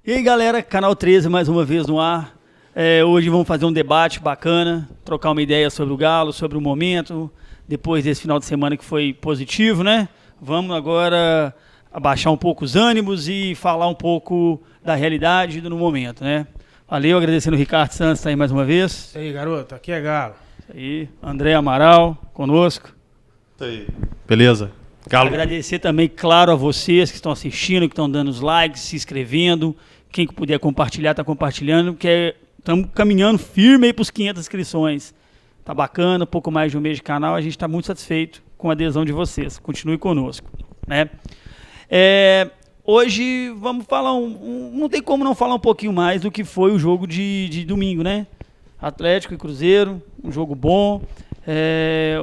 E aí, galera, Canal 13 mais uma vez no ar. Hoje vamos fazer um debate bacana, trocar uma ideia sobre o Galo, sobre o momento, depois desse final de semana que foi positivo, né? Vamos agora abaixar um pouco os ânimos e falar um pouco da realidade do momento, né? Valeu, agradecendo o Ricardo Santos tá aí mais uma vez. Isso aí, garoto, aqui é Galo. Isso aí, André Amaral conosco. Isso aí. Beleza? Galo. Agradecer também, claro, a vocês que estão assistindo, que estão dando os likes, se inscrevendo. Quem puder compartilhar, está compartilhando, porque estamos caminhando firme aí para os 500 inscrições. Tá bacana, pouco mais de um mês de canal, a gente está muito satisfeito com a adesão de vocês. Continue conosco, né? Hoje vamos falar, não tem como não falar um pouquinho mais do que foi o jogo de domingo, né? Atlético e Cruzeiro, um jogo bom.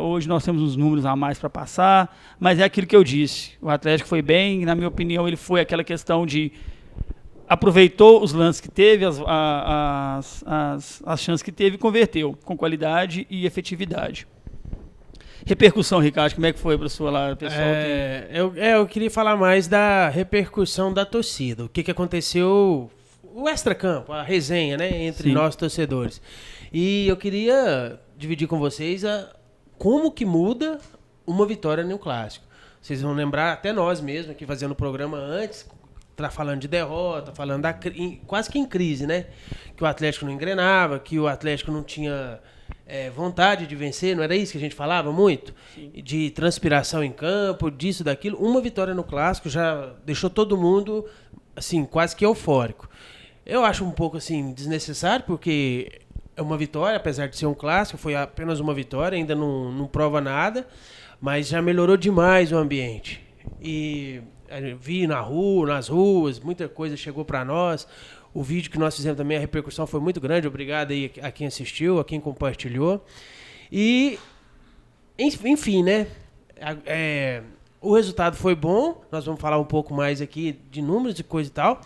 Hoje nós temos uns números a mais para passar, mas é aquilo que eu disse. O Atlético foi bem, na minha opinião, ele foi aquela questão de aproveitou os lances que teve, as chances que teve e converteu com qualidade e efetividade. Repercussão, Ricardo, como é que foi para o seu lado, pessoal? Eu queria falar mais da repercussão da torcida. O que aconteceu, o extracampo, a resenha, né, entre nós torcedores. E eu queria dividir com vocês como que muda uma vitória no clássico. Vocês vão lembrar, até nós mesmos aqui fazendo o programa antes, falando de derrota, falando quase que em crise, né? Que o Atlético não engrenava, que o Atlético não tinha vontade de vencer, não era isso que a gente falava muito? Sim. De transpiração em campo, disso, daquilo. Uma vitória no clássico já deixou todo mundo, assim, quase que eufórico. Eu acho um pouco, assim, desnecessário, porque é uma vitória, apesar de ser um clássico, foi apenas uma vitória, ainda não prova nada, mas já melhorou demais o ambiente. E vi nas ruas, muita coisa chegou para nós. O vídeo que nós fizemos também, a repercussão foi muito grande. Obrigado aí a quem assistiu, a quem compartilhou. E, enfim, né? O resultado foi bom. Nós vamos falar um pouco mais aqui de números e coisa e tal.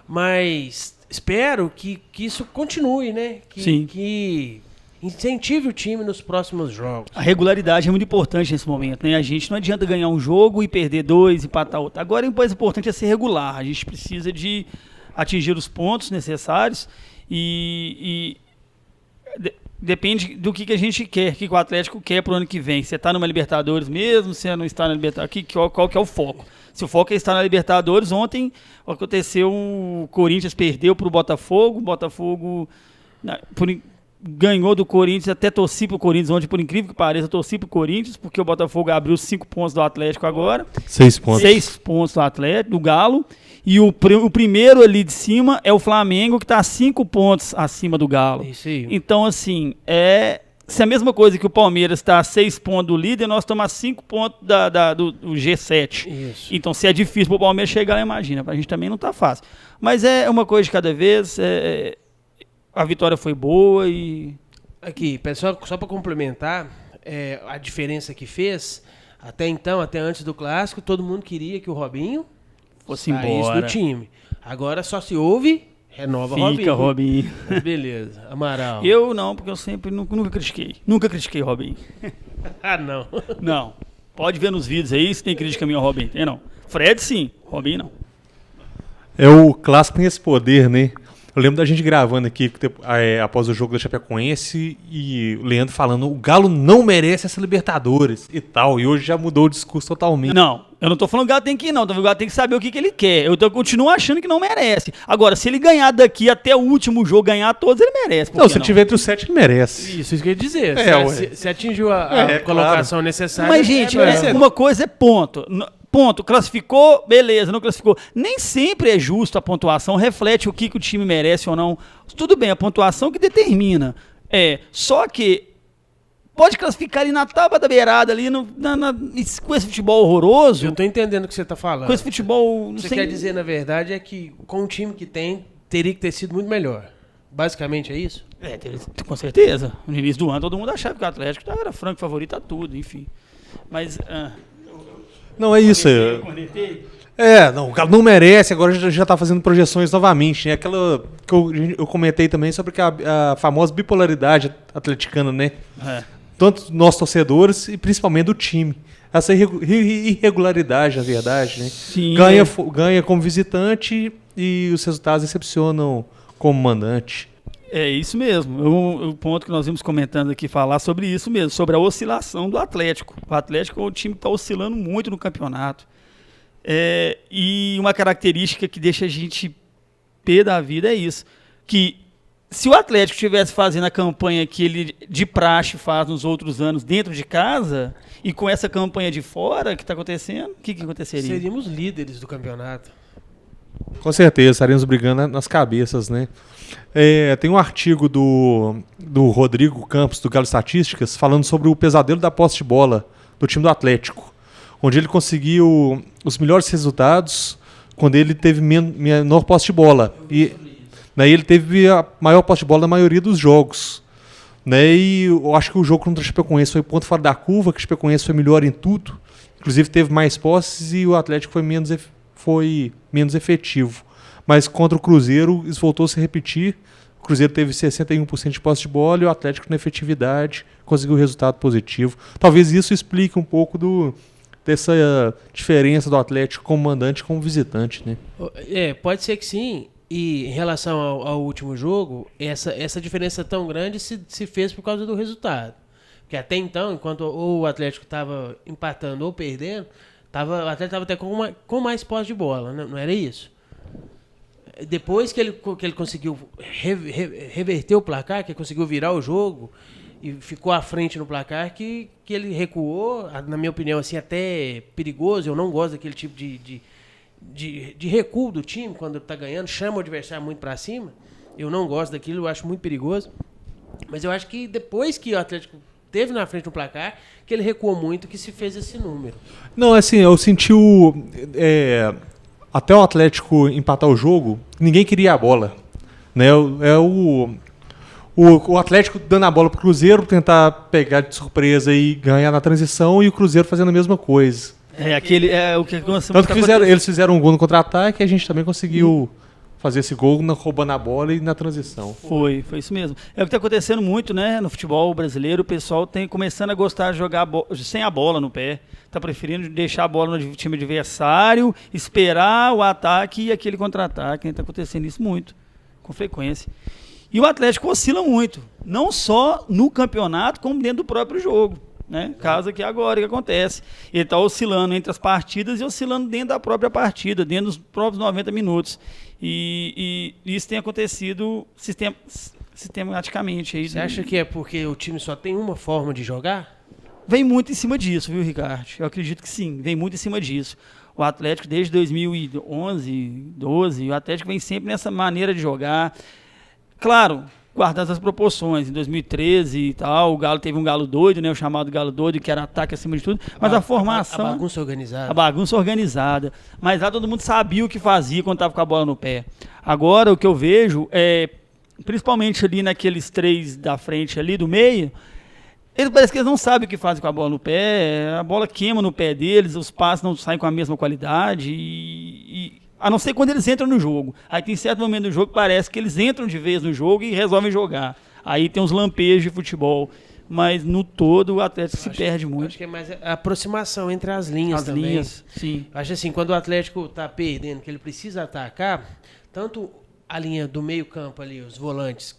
Mas espero que isso continue, né? Que incentive o time nos próximos jogos. A regularidade é muito importante nesse momento, né? A gente não adianta ganhar um jogo e perder 2, empatar outro. Agora, o mais importante é ser regular. A gente precisa de atingir os pontos necessários depende do que a gente quer, o que o Atlético quer para o ano que vem. Você está numa Libertadores mesmo, você não está na Libertadores, qual que é o foco? Se o foco é estar na Libertadores, ontem aconteceu, o Corinthians perdeu para o Botafogo ganhou do Corinthians, até torci pro Corinthians ontem, por incrível que pareça, torci pro Corinthians, porque o Botafogo abriu 5 pontos do Atlético agora. 6 pontos. 6 pontos do Atlético, do Galo. E o primeiro ali de cima é o Flamengo, que está 5 pontos acima do Galo. Isso aí. Então, assim, se é a mesma coisa que o Palmeiras está a 6 pontos do líder, nós estamos a 5 pontos do G7. Isso. Então, se é difícil para o Palmeiras chegar lá, imagina. Para a gente também não está fácil. Mas é uma coisa de cada vez. A vitória foi boa e... Aqui, pessoal, só para complementar, a diferença que fez, até então, até antes do Clássico, todo mundo queria que o Robinho fosse saísse embora do time. Agora só se ouve, renova Fica Robinho. Beleza. Amaral. Eu não, porque eu sempre nunca critiquei. Nunca critiquei Robinho. Não. Não. Pode ver nos vídeos aí se tem crítica minha ao Robinho. Tem não. Fred sim, Robinho não. O clássico tem esse poder, né? Eu lembro da gente gravando aqui após o jogo da Chapecoense e o Leandro falando, o Galo não merece essa Libertadores e tal. E hoje já mudou o discurso totalmente. Não, eu não tô falando que o Galo tem que ir, não. O Galo tem que saber o que ele quer. Eu continuo achando que não merece. Agora, se ele ganhar daqui até o último jogo, ganhar todos, ele merece. Não, se tiver entre os 7, ele merece. Isso que eu ia dizer. Se atingiu a colocação claro. necessária... Mas, gente, uma coisa é ponto. Ponto, classificou, beleza, não classificou. Nem sempre é justo a pontuação, reflete o que o time merece ou não. Tudo bem, a pontuação que determina. Só que pode classificar ali na tábua da beirada, ali com esse futebol horroroso. Eu tô entendendo o que você tá falando. Com esse futebol... Você quer dizer, na verdade, é que com o time que tem, teria que ter sido muito melhor. Basicamente é isso? Com certeza. No início do ano, todo mundo achava que o Atlético era franco favorito a tudo, enfim. Mas... Não, é isso. O Galo não merece, agora já está fazendo projeções novamente, né? Aquela que eu comentei também sobre a famosa bipolaridade atleticana, né? Tanto nós torcedores e principalmente do time. Essa irregularidade, na verdade, né? Sim, Ganha como visitante e os resultados decepcionam como mandante. É isso mesmo. O ponto que nós vimos comentando aqui, falar sobre isso mesmo, sobre a oscilação do Atlético. O Atlético é um time que está oscilando muito no campeonato. E uma característica que deixa a gente pé da vida é isso. Que se o Atlético estivesse fazendo a campanha que ele de praxe faz nos outros anos dentro de casa, e com essa campanha de fora que está acontecendo, o que aconteceria? Seríamos líderes do campeonato. Com certeza, estaremos brigando nas cabeças, né? Tem um artigo do Rodrigo Campos, do Galo Estatísticas, falando sobre o pesadelo da posse de bola do time do Atlético, onde ele conseguiu os melhores resultados quando ele teve menor posse de bola. E daí ele teve a maior posse de bola na maioria dos jogos. Né? E eu acho que o jogo contra o Chapecoense foi ponto fora da curva, que o Chapecoense foi melhor em tudo. Inclusive teve mais posses e o Atlético foi menos efetivo. Mas contra o Cruzeiro, isso voltou a se repetir. O Cruzeiro teve 61% de posse de bola e o Atlético, na efetividade, conseguiu um resultado positivo. Talvez isso explique um pouco dessa diferença do Atlético como mandante e como visitante, né? Pode ser que sim. E em relação ao último jogo, essa diferença tão grande se fez por causa do resultado. Porque até então, enquanto o Atlético estava empatando ou perdendo, o Atlético estava até com mais posse de bola, né? Não era isso? Depois que ele conseguiu reverter o placar, que ele conseguiu virar o jogo e ficou à frente no placar, que ele recuou, na minha opinião, assim, até perigoso. Eu não gosto daquele tipo de recuo do time quando está ganhando, chama o adversário muito para cima. Eu não gosto daquilo, eu acho muito perigoso. Mas eu acho que depois que o Atlético teve na frente no placar, que ele recuou muito, que se fez esse número. Não, assim, eu senti até o Atlético empatar o jogo, ninguém queria a bola. Né? O Atlético dando a bola pro Cruzeiro, tentar pegar de surpresa e ganhar na transição, e o Cruzeiro fazendo a mesma coisa. O que Tanto que eles fizeram um gol no contra-ataque e a gente também conseguiu fazer esse gol roubando a bola e na transição. Foi isso mesmo. É o que está acontecendo muito, né, no futebol brasileiro. O pessoal tem começando a gostar de jogar sem a bola no pé. Está preferindo deixar a bola no time adversário, esperar o ataque e aquele contra-ataque. Está acontecendo isso muito, com frequência. E o Atlético oscila muito, não só no campeonato, como dentro do próprio jogo. Né? Caso que agora que acontece. Ele está oscilando entre as partidas e oscilando dentro da própria partida, dentro dos próprios 90 minutos. E isso tem acontecido sistematicamente. Você acha que é porque o time só tem uma forma de jogar? Vem muito em cima disso, viu, Ricardo? Eu acredito que sim, vem muito em cima disso. O Atlético, desde 2011, 12, o Atlético vem sempre nessa maneira de jogar. Claro, guardando as proporções. Em 2013 e tal, o Galo teve um Galo doido, né? O chamado Galo doido, que era ataque acima de tudo. Mas a formação... A bagunça organizada. A bagunça organizada. Mas lá todo mundo sabia o que fazia quando estava com a bola no pé. Agora, o que eu vejo é, principalmente ali naqueles três da frente ali, do meio, parece que eles não sabem o que fazem com a bola no pé, a bola queima no pé deles, os passes não saem com a mesma qualidade a não ser quando eles entram no jogo. Aí tem certo momento do jogo que parece que eles entram de vez no jogo e resolvem jogar. Aí tem uns lampejos de futebol. Mas no todo o Atlético se perde muito. Acho que é mais a aproximação entre as linhas também. As linhas, sim. Acho assim, quando o Atlético está perdendo, que ele precisa atacar, tanto a linha do meio campo ali, os volantes,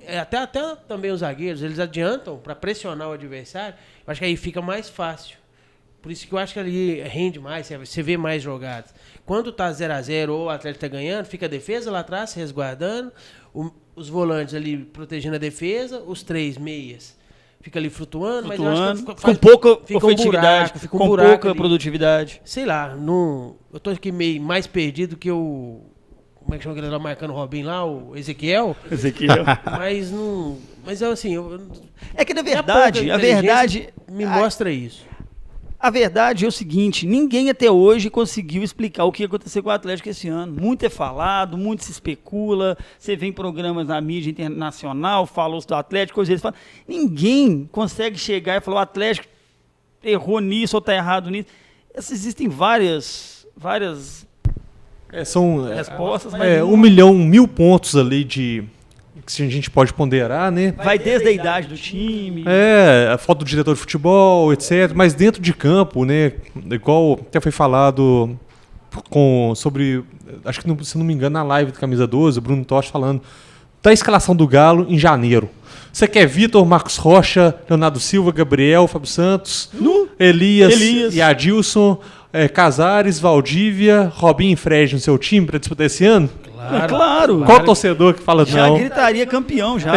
até também os zagueiros, eles adiantam para pressionar o adversário. Eu acho que aí fica mais fácil. Por isso que eu acho que ali rende mais, você vê mais jogadas. Quando tá 0-0 ou o Atlético tá ganhando, fica a defesa lá atrás, se resguardando, os volantes ali protegendo a defesa, os três meias fica ali flutuando, mas eu acho que com pouca efetividade, com pouca ali, produtividade. Sei lá, eu tô aqui meio mais perdido que o... Como é que chama aquele lá marcando o Robinho lá? O Ezequiel? Mas eu assim... É que na verdade, a verdade... Me mostra isso. A verdade é o seguinte, ninguém até hoje conseguiu explicar o que aconteceu com o Atlético esse ano. Muito é falado, muito se especula, você vê em programas na mídia internacional, falou-se do Atlético, coisas eles falam. Ninguém consegue chegar e falar o Atlético errou nisso ou está errado nisso. Existem várias respostas. Mas 1.000.000 pontos ali que a gente pode ponderar, né? Vai desde a idade do time. A falta do diretor de futebol, etc. Mas dentro de campo, né? Igual até foi falado sobre, acho que se não me engano, na live do Camisa 12, o Bruno Totti falando da escalação do Galo em janeiro. Você quer Vitor, Marcos Rocha, Leonardo Silva, Gabriel, Fábio Santos, Elias e Adilson, Casares, Valdívia, Robinho e Fred no seu time para disputar esse ano? Claro. Qual torcedor que fala Já não? gritaria campeão já.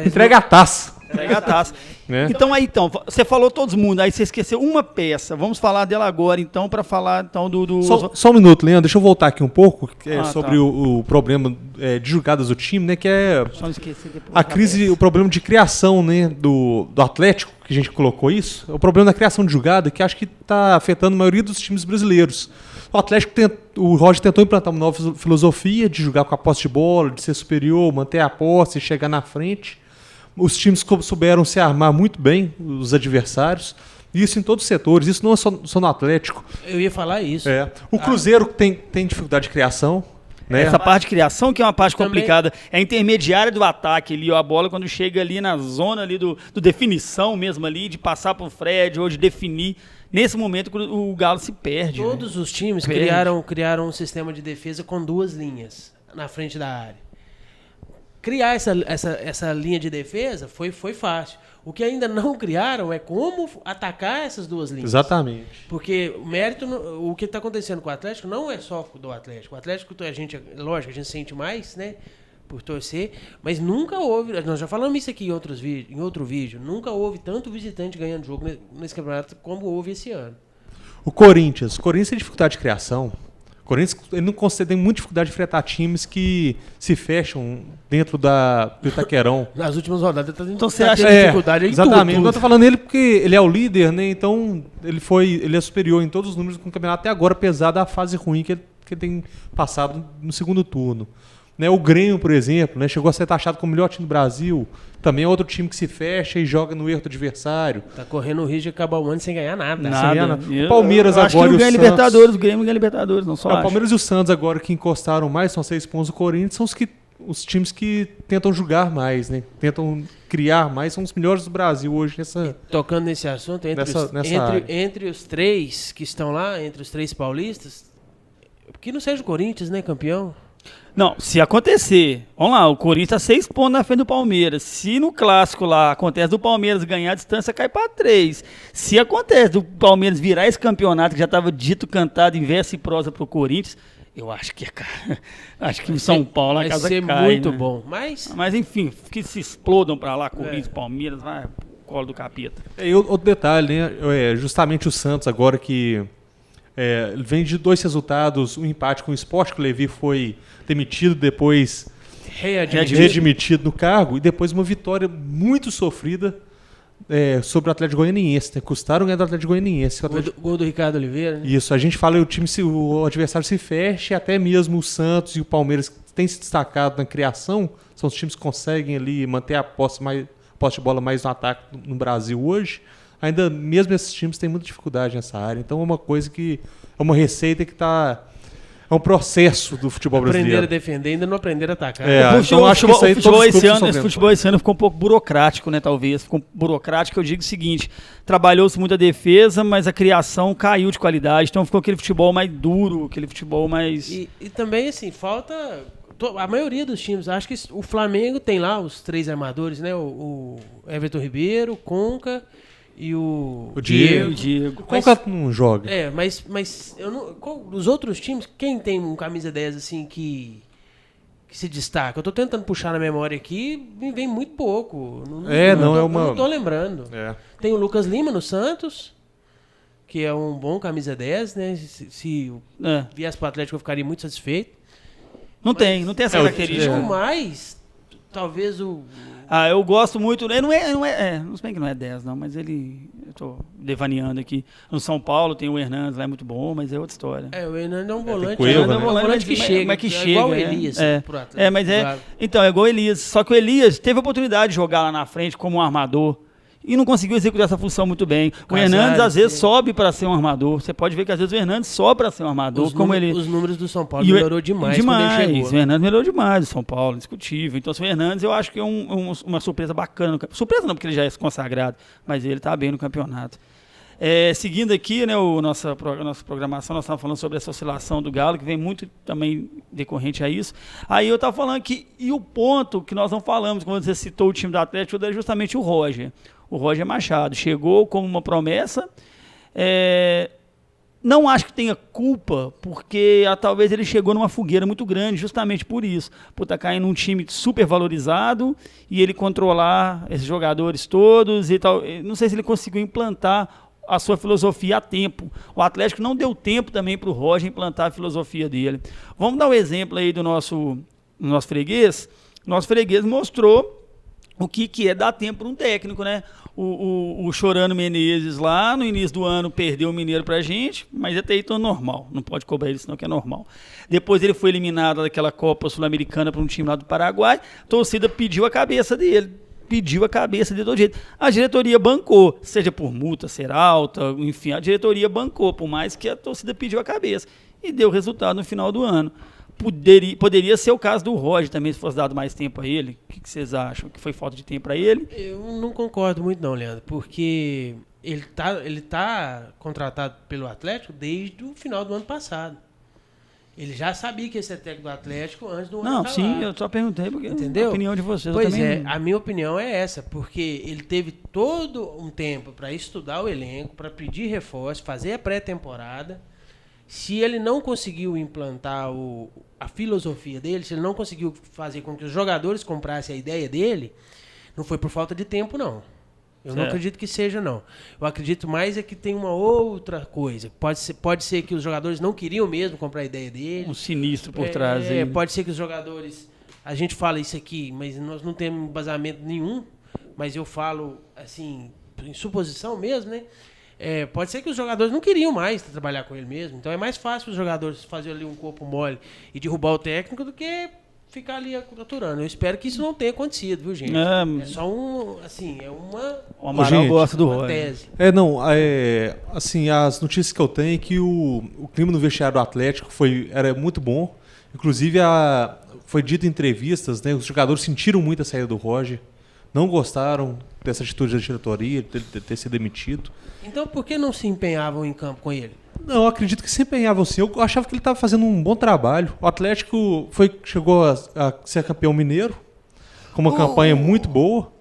Entrega a taça. Entrega a taça. Né? Então, você falou todos mundo, aí você esqueceu uma peça. Vamos falar dela agora, então, para falar então do... Só um minuto, Leandro, deixa eu voltar aqui um pouco sobre tá. o problema de jogadas do time, né? Que é Só não esquecer depois a crise, o problema de criação, né, do Atlético, que a gente colocou isso. É o problema da criação de jogada que acho que está afetando a maioria dos times brasileiros. O Atlético, o Roger tentou implantar uma nova filosofia de jogar com a posse de bola, de ser superior, manter a posse, chegar na frente. Os times souberam se armar muito bem, os adversários. Isso em todos os setores, isso não é só no Atlético. Eu ia falar isso. O Cruzeiro tem dificuldade de criação. Né? Essa parte de criação que é uma parte complicada. É a intermediária do ataque ali, a bola quando chega ali na zona ali do definição mesmo ali, de passar pro Fred ou de definir. Nesse momento o Galo se perde. Todos os times criaram um sistema de defesa com 2 linhas na frente da área. Criar essa linha de defesa foi fácil. O que ainda não criaram é como atacar essas 2 linhas. Exatamente. Porque o que está acontecendo com o Atlético não é só do Atlético. O Atlético, lógico, a gente sente mais, né? Por torcer, mas nunca houve, nós já falamos isso aqui em outro vídeo, nunca houve tanto visitante ganhando jogo nesse campeonato como houve esse ano. O Corinthians tem dificuldade de criação. O Corinthians tem muita dificuldade de enfrentar times que se fecham dentro do Itaquerão. Nas últimas rodadas então você acha dificuldade em exatamente. tudo. Eu tô falando ele porque ele é o líder, né? Então ele é superior em todos os números do campeonato até agora, apesar da fase ruim que ele tem passado no segundo turno. Né, o Grêmio, por exemplo, né, chegou a ser taxado como o melhor time do Brasil. Também é outro time que se fecha e joga no erro do adversário. Tá correndo o risco de acabar o ano sem ganhar nada. O Palmeiras eu agora acho que e o Libertadores, o Grêmio ganha Libertadores, não só o Palmeiras e o Santos agora que encostaram mais, são 6 pontos do Corinthians, são os times que tentam jogar mais, né? Tentam criar mais, são os melhores do Brasil hoje nessa... Tocando nesse assunto, entre os 3 que estão lá, entre os 3 paulistas, que não seja o Corinthians, né, campeão? Não, se acontecer, vamos lá, o Corinthians está 6 pontos na frente do Palmeiras. Se no clássico lá acontece do Palmeiras ganhar, a distância cai para 3. Se acontece do Palmeiras virar esse campeonato que já estava dito, cantado em verso e prosa para o Corinthians, eu acho que acho que em São Paulo a casa cai. Vai ser muito né? bom. Mas enfim, que se explodam para lá, Corinthians, Palmeiras, vai pro colo do capeta. E outro detalhe, né? Justamente o Santos agora que... ele vem de 2 resultados, um empate com o Sport, que o Levi foi demitido, depois readmitido no cargo, e depois uma vitória muito sofrida sobre o Atlético Goianiense. Né? Custaram ganhar do Atlético Goianiense. Gol do Ricardo Oliveira. Né? Isso, a gente fala que o adversário se fecha, e até mesmo o Santos e o Palmeiras têm se destacado na criação, são os times que conseguem ali manter a posse de bola mais no ataque no Brasil hoje. Ainda mesmo esses times têm muita dificuldade nessa área. Então é uma coisa que é uma receita que está... É um processo do futebol brasileiro. Aprender a defender, ainda não aprender a atacar. Então acho que isso aí esse futebol esse ano ficou um pouco burocrático, né, talvez. Ficou burocrático, eu digo o seguinte, trabalhou-se muito a defesa, mas a criação caiu de qualidade, então ficou aquele futebol mais duro, aquele futebol mais... E também, assim, falta... A maioria dos times, acho que o Flamengo tem lá os 3 armadores, né? O Everton Ribeiro, o Conca... E o Diego. Qual que não joga? Mas eu não, os outros times, quem tem um camisa 10 assim que se destaca? Eu tô tentando puxar na memória aqui, me vem muito pouco. Não tô lembrando. Tem o Lucas Lima no Santos, que é um bom camisa 10, né? Se viesse pro Atlético eu ficaria muito satisfeito. Não tem essa característica. Mas talvez o... eu gosto muito. Não se bem que não é 10, não, mas ele. Eu tô devaneando aqui. No São Paulo tem o Hernandes, lá é muito bom, mas é outra história. O Hernandes é um volante. Coelho, É um volante que chega. Mas que chega. Igual o Elias. Pro Atlético, mas claro. Então, é igual o Elias. Só que o Elias teve a oportunidade de jogar lá na frente como um armador. E não conseguiu executar essa função muito bem. O Hernandes, às vezes, sobe para ser um armador. Você pode ver que, às vezes, o Hernandes sobe para ser um armador. Os números do São Paulo melhorou demais quando ele chegou. O Hernandes melhorou demais, o São Paulo, indiscutível. Então, o Hernandes, eu acho que é uma surpresa bacana. Surpresa não, porque ele já é consagrado, mas ele está bem no campeonato. Seguindo aqui, né, nossa programação, nós estávamos falando sobre essa oscilação do Galo, que vem muito também decorrente a isso. Aí eu estava falando que, e o ponto que nós não falamos, quando você citou o time do Atlético, é justamente o Roger. O Roger Machado chegou como uma promessa. Não acho que tenha culpa, porque talvez ele chegou numa fogueira muito grande, justamente por isso, por estar caindo num time super valorizado e ele controlar esses jogadores todos e tal. Não sei se ele conseguiu implantar a sua filosofia a tempo. O Atlético não deu tempo também para o Roger implantar a filosofia dele. Vamos dar um exemplo aí do nosso freguês. Nosso freguês mostrou o que é dar tempo para um técnico, né? O Chorano Menezes lá, no início do ano, perdeu o Mineiro pra gente, mas até aí então normal. Não pode cobrar ele, senão que é normal. Depois ele foi eliminado daquela Copa Sul-Americana para um time lá do Paraguai. A torcida pediu a cabeça dele. De todo jeito. A diretoria bancou, seja por multa ser alta, enfim, a diretoria bancou, por mais que a torcida pediu a cabeça. E deu resultado no final do ano. Poderia ser o caso do Roger também, se fosse dado mais tempo a ele. O que vocês acham? Que foi falta de tempo para ele? Eu não concordo muito não, Leandro, porque ele tá contratado pelo Atlético desde o final do ano passado. Ele já sabia que ia ser técnico do Atlético antes do ano. Não, sim, eu só perguntei porque entendeu? A opinião de vocês. Pois também... a minha opinião é essa, porque ele teve todo um tempo para estudar o elenco, para pedir reforço, fazer a pré-temporada. Se ele não conseguiu implantar a filosofia dele, se ele não conseguiu fazer com que os jogadores comprassem a ideia dele, não foi por falta de tempo, não. Eu não acredito que seja, não. Eu acredito mais que tem uma outra coisa. Pode ser que os jogadores não queriam mesmo comprar a ideia dele. Um sinistro por trás. Pode ser que os jogadores... A gente fala isso aqui, mas nós não temos embasamento nenhum. Mas eu falo, assim, em suposição mesmo, né? Pode ser que os jogadores não queriam mais trabalhar com ele mesmo. Então é mais fácil os jogadores fazerem ali um corpo mole e derrubar o técnico do que ficar ali aturando. Eu espero que isso não tenha acontecido, viu, gente? É só uma... O Amaral gosta do Roger. Tese. Assim, as notícias que eu tenho é que o clima no vestiário do Atlético era muito bom. Inclusive, foi dito em entrevistas, né? Os jogadores sentiram muito a saída do Roger. Não gostaram dessa atitude da diretoria, de ter sido demitido. Então, por que não se empenhavam em campo com ele? Não, eu acredito que se empenhavam sim. Eu achava que ele estava fazendo um bom trabalho. O Atlético chegou a ser campeão mineiro, com uma campanha muito boa,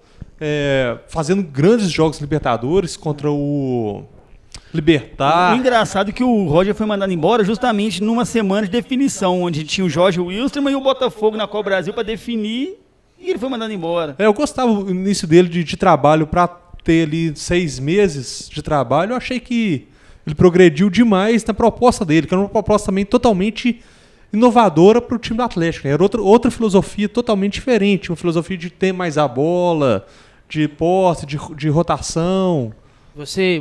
fazendo grandes jogos Libertadores contra o Libertar. O engraçado é que o Roger foi mandado embora justamente numa semana de definição, onde tinha o Jorge Wilstermann e o Botafogo na Copa Brasil para definir, e ele foi mandado embora. Eu gostava do início dele de trabalho, para ter ali 6 meses de trabalho. Eu achei que ele progrediu demais na proposta dele, que era uma proposta também totalmente inovadora para o time do Atlético. Né? Era outra filosofia totalmente diferente, uma filosofia de ter mais a bola, de posse, de rotação. Você,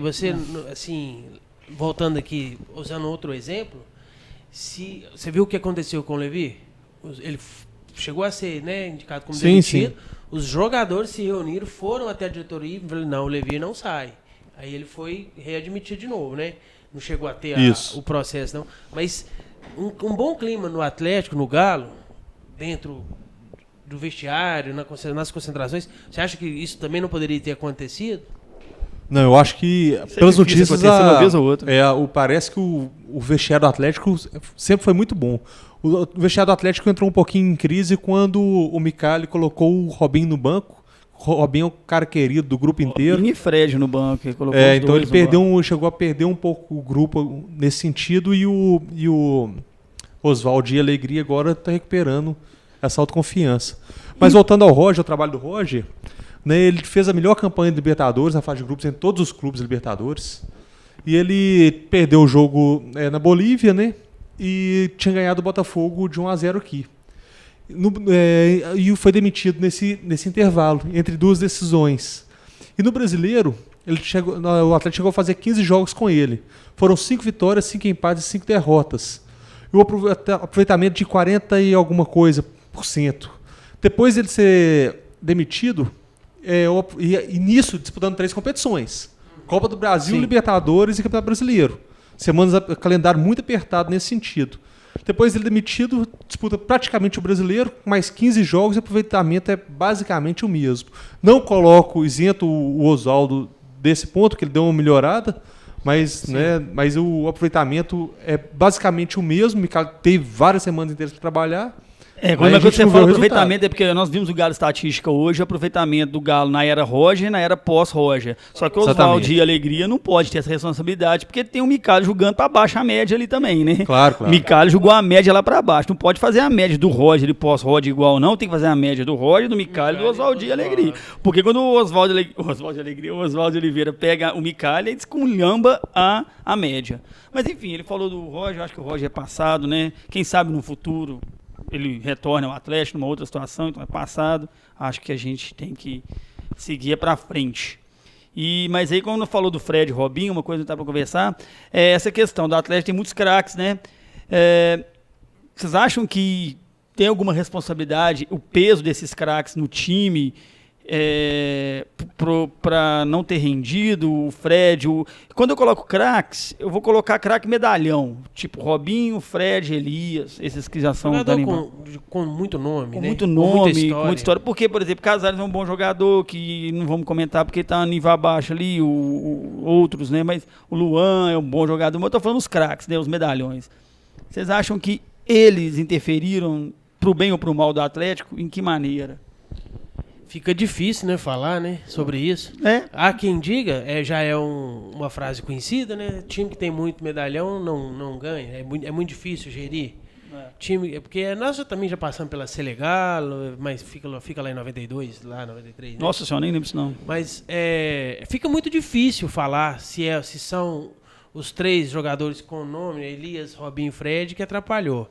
assim, voltando aqui, usando outro exemplo, você viu o que aconteceu com o Levi? Ele chegou a ser, né, indicado como demitido. Sim. Os jogadores se reuniram, foram até a diretoria e falaram, não, o Levi não sai. Aí ele foi readmitido de novo, né? Não chegou a ter o processo, não. Mas um bom clima no Atlético, no Galo, dentro do vestiário, nas concentrações, você acha que isso também não poderia ter acontecido? Não, eu acho que, pelas notícias, uma vez ou outra. Parece que o vestiário do Atlético sempre foi muito bom. O vestiário do Atlético entrou um pouquinho em crise quando o Micali colocou o Robinho no banco. O Robinho é um cara querido do grupo inteiro. Robinho e Fred no banco. Ele colocou então ele chegou a perder um pouco o grupo nesse sentido, e o Oswaldo e Alegria agora está recuperando essa autoconfiança. Mas voltando ao Roger, ao trabalho do Roger, né, ele fez a melhor campanha de Libertadores, na fase de grupos, em todos os clubes Libertadores. E ele perdeu o jogo na Bolívia, né? E tinha ganhado o Botafogo de 1-0 aqui. E foi demitido nesse intervalo, entre duas decisões. E no Brasileiro, o Atlético chegou a fazer 15 jogos com ele. Foram 5 vitórias, 5 empates e 5 derrotas. E o aproveitamento de 40 e alguma coisa %. Depois dele ser demitido, e nisso disputando 3 competições. Copa do Brasil, sim, Libertadores e Campeonato Brasileiro. Calendário muito apertado nesse sentido. Depois ele demitido, disputa praticamente o Brasileiro, mais 15 jogos, e o aproveitamento é basicamente o mesmo. Não coloco isento o Oswaldo desse ponto, que ele deu uma melhorada, mas o aproveitamento é basicamente o mesmo. O Micali teve várias semanas inteiras para trabalhar. Quando você fala aproveitamento, é porque nós vimos o Galo Estatística hoje, o aproveitamento do Galo na era Roger e na era pós-Roger. Só que o Oswaldo e Alegria não pode ter essa responsabilidade, porque tem o Micali jogando para baixo a média ali também, né? Claro. O Micali jogou a média lá para baixo. Não pode fazer a média do Roger e pós-Roger igual, não. Tem que fazer a média do Roger, do Micali e do Oswaldo e Alegria. Porque quando o Oswaldo Oliveira pega o Micali, ele desculhamba a média. Mas enfim, ele falou do Roger, eu acho que o Roger é passado, né? Quem sabe no futuro ele retorna ao Atlético numa outra situação, então é passado. Acho que a gente tem que seguir para frente. Mas aí, quando falou do Fred e Robinho, uma coisa que dá para conversar, é essa questão do Atlético, tem muitos craques, né? Vocês acham que tem alguma responsabilidade, o peso desses craques no time, para não ter rendido o Fred? Quando eu coloco craques, eu vou colocar craque medalhão, tipo Robinho, Fred, Elias, esses que já são com muito nome, com né? muito nome, com muita história. Porque, por exemplo, Casares é um bom jogador, que não vamos comentar porque está no nível abaixo ali, outros, né? Mas o Luan é um bom jogador, mas eu tô falando os craques, né? Os medalhões. Vocês acham que eles interferiram pro bem ou pro mal do Atlético? Em que maneira? Fica difícil, né, falar, né, sobre isso. Há quem diga, já é uma frase conhecida, né? Time que tem muito medalhão não ganha. É muito difícil gerir. Time, porque nós também já passamos pela Selegal, mas fica lá em 92, lá em 93. Né? Nossa senhora, nem lembro isso não. Mas fica muito difícil falar se são os três jogadores com nome, Elias, Robinho e Fred, que atrapalharam.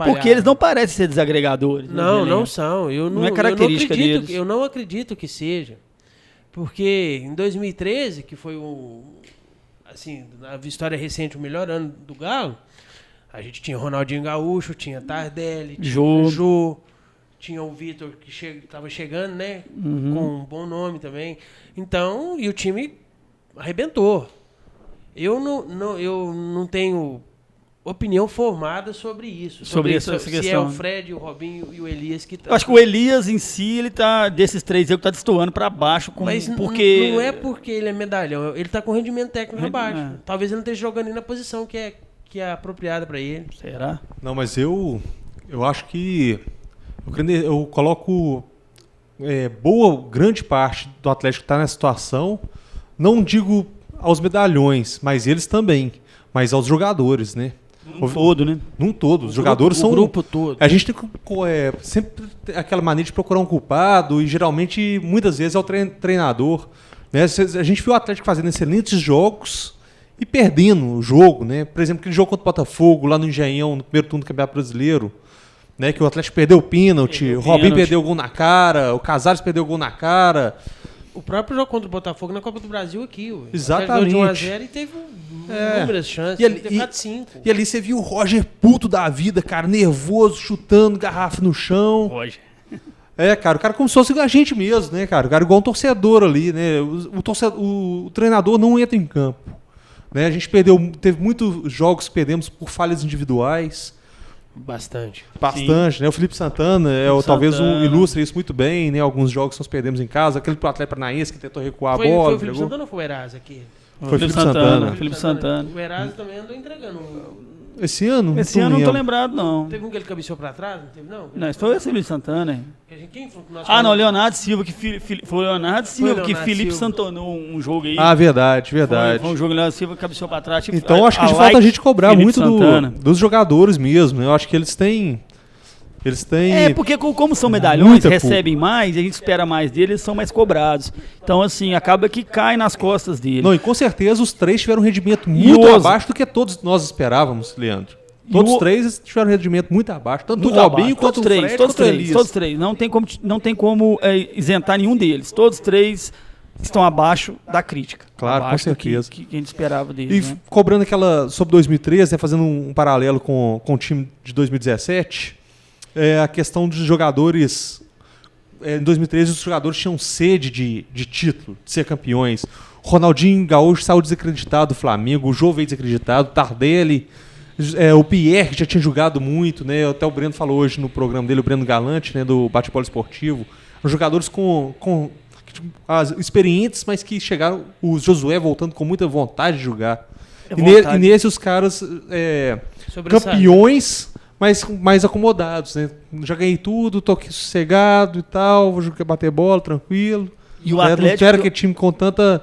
Porque eles não parecem ser desagregadores. Não são. Não é característica deles. Eu não acredito que seja. Porque em 2013, que foi na história recente, o melhor ano do Galo, a gente tinha Ronaldinho Gaúcho, tinha Tardelli, tinha o Jô, tinha o Vitor, que estava chegando, né? Uhum. Com um bom nome também. Então, e o time arrebentou. Eu não tenho opinião formada sobre isso. Sobre essa questão. Se é o Fred, o Robinho e o Elias que tá. Eu acho que o Elias em si, ele tá, desses três aí, que tá destoando para baixo. Mas porque... não é porque ele é medalhão, ele tá com rendimento técnico abaixo. Talvez ele não esteja jogando na posição que é apropriada para ele. Será? Não, mas eu acho que eu coloco grande parte do Atlético está nessa situação. Não digo aos medalhões, mas eles também. Mas aos jogadores, né? Num todo, né? Num todo. Os jogadores são... O grupo todo. A gente tem sempre aquela mania de procurar um culpado e geralmente, muitas vezes, é o treinador. Né? A gente viu o Atlético fazendo excelentes jogos e perdendo o jogo, né? Por exemplo, aquele jogo contra o Botafogo, lá no Engenhão, no primeiro turno do Campeonato Brasileiro, né? Que o Atlético perdeu o pênalti, o Robinho perdeu o gol na cara, o Casares perdeu o gol na cara. O próprio jogo contra o Botafogo na Copa do Brasil aqui. Exatamente. Deu de 1-0 e teve inúmeras chances. Teve 4-5. E ali você viu o Roger puto da vida, cara, nervoso, chutando garrafa no chão. Roger. Cara, o cara como se fosse a gente mesmo, né, cara? O cara igual um torcedor ali, né? O treinador não entra em campo. Né? A gente teve muitos jogos que perdemos por falhas individuais. Bastante, né? O Felipe Santana talvez ilustre isso muito bem, né? Alguns jogos que nós perdemos em casa, aquele pro Atlético Paranaense que tentou recuar a bola. Foi o Felipe Santana ou foi o Eraz aqui? Foi o Felipe Santana. Felipe Santana. O Eraz também andou entregando. Esse ano? Esse ano não tô lembrado, não. Teve um que ele cabeceou pra trás? Não teve, não? Não, foi o Felipe Santana. Quem foi? Não, Leonardo Silva, foi o Leonardo Silva que Felipe santonou um jogo aí. Verdade. Foi um jogo que o Leonardo Silva cabeceou pra trás. Então acho que falta a gente cobrar muito dos jogadores mesmo. Eu acho que eles têm... porque como são medalhões, recebem mais, e a gente espera mais deles, eles são mais cobrados. Então, assim, acaba que cai nas costas deles. Não, e com certeza os três tiveram um rendimento muito abaixo do que todos nós esperávamos, Leandro. Todos os três tiveram um rendimento muito abaixo, tanto o Robinho quanto o Fred, todos três. Não tem como isentar nenhum deles. Todos três estão abaixo da crítica. Claro, com certeza. Que a gente esperava deles. E cobrando sobre 2013, né, fazendo um paralelo com o time de 2017... a questão dos jogadores... em 2013, os jogadores tinham sede de título, de ser campeões. O Ronaldinho Gaúcho saiu desacreditado do Flamengo, o Jô veio desacreditado, o Tardelli, o Pierre, que já tinha jogado muito, né? Até o Breno falou hoje no programa dele, o Breno Galante, né, do Bate-Bola Esportivo. Os jogadores experientes, mas que chegaram... O Josué voltando com muita vontade de jogar. E nesse os caras campeões, mas mais acomodados, né? Já ganhei tudo, tô aqui sossegado e tal, vou jogar, bater bola, tranquilo. E o Atlético... Não quero aquele time com tanta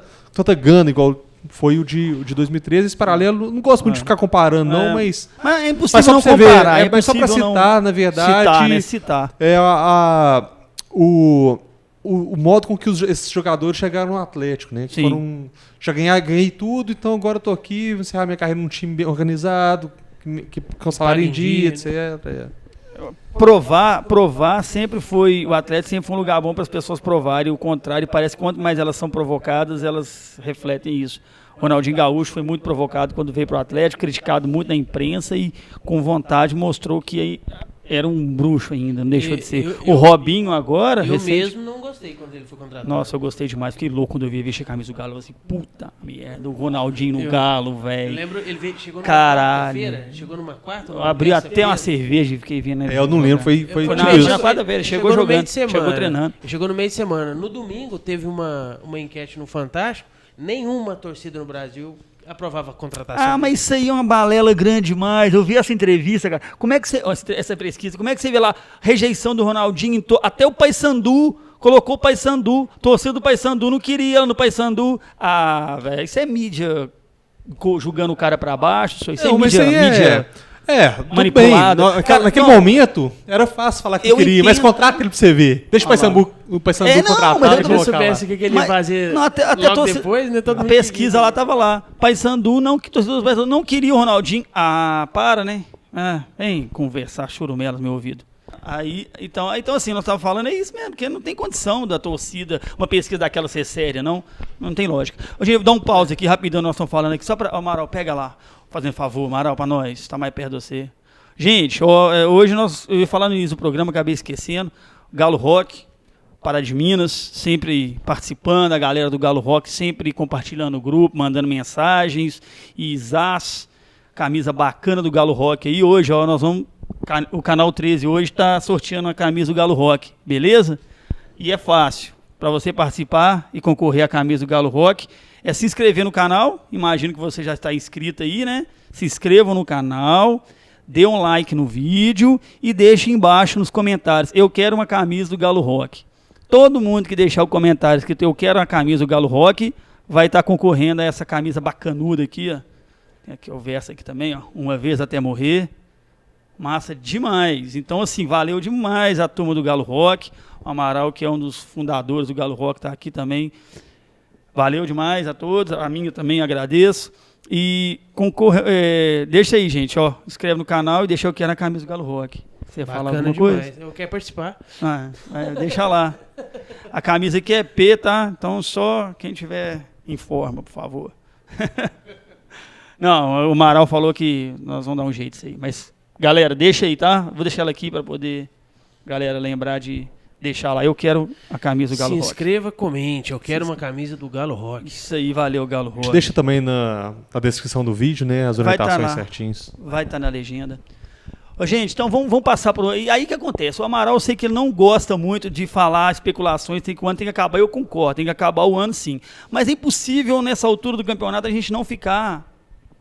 gana, igual foi o de 2013. Esse paralelo, não gosto muito de ficar comparando, não, mas... Mas é impossível não comparar. É mas só pra citar, na verdade... Citar. O modo com que esses jogadores chegaram no Atlético, né? Que foram, já ganhei tudo, então agora eu tô aqui, vou encerrar minha carreira num time bem organizado, com salário em dia, etc. Provar sempre foi... O Atlético sempre foi um lugar bom para as pessoas provarem o contrário. E parece que quanto mais elas são provocadas, elas refletem isso. Ronaldinho Gaúcho foi muito provocado quando veio para o Atlético, criticado muito na imprensa e com vontade mostrou que era um bruxo ainda, não deixou de ser. O Robinho agora... Eu mesmo não gostei quando ele foi contratado. Nossa, eu gostei demais. Fiquei louco quando eu vi vestir a camisa do Galo. Eu assim, puta merda, o Ronaldinho no Galo, velho. Eu lembro, ele chegou numa quarta-feira. Chegou numa quarta? Eu abri até uma cerveja e fiquei vendo. Eu não lembro, foi na quarta-feira, chegou jogando, chegou treinando. Chegou no meio de semana. No domingo teve uma enquete no Fantástico. Nenhuma torcida no Brasil aprovava a contratação. Mas isso aí é uma balela grande demais. Eu vi essa entrevista, cara. Como é que você... Essa pesquisa, como é que você vê lá? Rejeição do Ronaldinho, até o Paysandu colocou o Paysandu. Torcida do Paysandu não queria no Paysandu. Velho, isso é mídia julgando o cara pra baixo. Isso é mídia manipulada. Naquele momento, era fácil falar que queria, mas contrata ele pra você ver. Deixa o Paysandu contratar. Mas se eu soubesse o que ele ia fazer logo depois, né? A pesquisa lá tava lá. Paysandu, que torcedores do Paysandu não queria o Ronaldinho. Para, né? Vem conversar, churumelas no meu ouvido. Então assim, nós estávamos falando, é isso mesmo, porque não tem condição da torcida, uma pesquisa daquela ser séria, não tem lógica. Gente, dá um pause aqui, rapidão, nós estamos falando aqui, só para... Amaral, pega lá, fazendo favor, Amaral, para nós, está mais perto de você. Gente, hoje eu ia falar no início do programa, acabei esquecendo, Galo Rock, Pará de Minas, sempre participando, a galera do Galo Rock sempre compartilhando o grupo, mandando mensagens, e camisa bacana do Galo Rock aí, hoje, nós vamos... O Canal 13 hoje está sorteando a camisa do Galo Rock, beleza? E é fácil. Para você participar e concorrer à camisa do Galo Rock, é se inscrever no canal. Imagino que você já está inscrito aí, né? Se inscrevam no canal, dê um like no vídeo e deixe embaixo nos comentários. Eu quero uma camisa do Galo Rock. Todo mundo que deixar o comentário escrito eu quero uma camisa do Galo Rock vai estar concorrendo a essa camisa bacanuda aqui, ó. Tem aqui o verso aqui também, ó. Uma vez até morrer. Massa demais. Então, assim, valeu demais a turma do Galo Rock. O Amaral, que é um dos fundadores do Galo Rock, está aqui também. Valeu demais a todos. A minha também agradeço. E deixa aí, gente, inscreve no canal e deixa eu quero na camisa do Galo Rock. Você fala alguma coisa? Eu quero participar. Deixa lá. A camisa aqui é P, tá? Então, só quem tiver, informa, por favor. Não, o Amaral falou que nós vamos dar um jeito disso aí, mas... Galera, deixa aí, tá? Vou deixar ela aqui para poder galera lembrar de deixar lá. Eu quero a camisa do Galo Rock. Se inscreva, comente. Eu quero uma camisa do Galo Rock. Isso aí, valeu, Galo Rock. Deixa também na descrição do vídeo, né? As orientações certinhas. Vai estar na legenda. Gente, então vamos passar por... E aí o que acontece? O Amaral, eu sei que ele não gosta muito de falar especulações, o ano tem que acabar. Eu concordo, tem que acabar o ano sim. Mas é impossível nessa altura do campeonato a gente não ficar...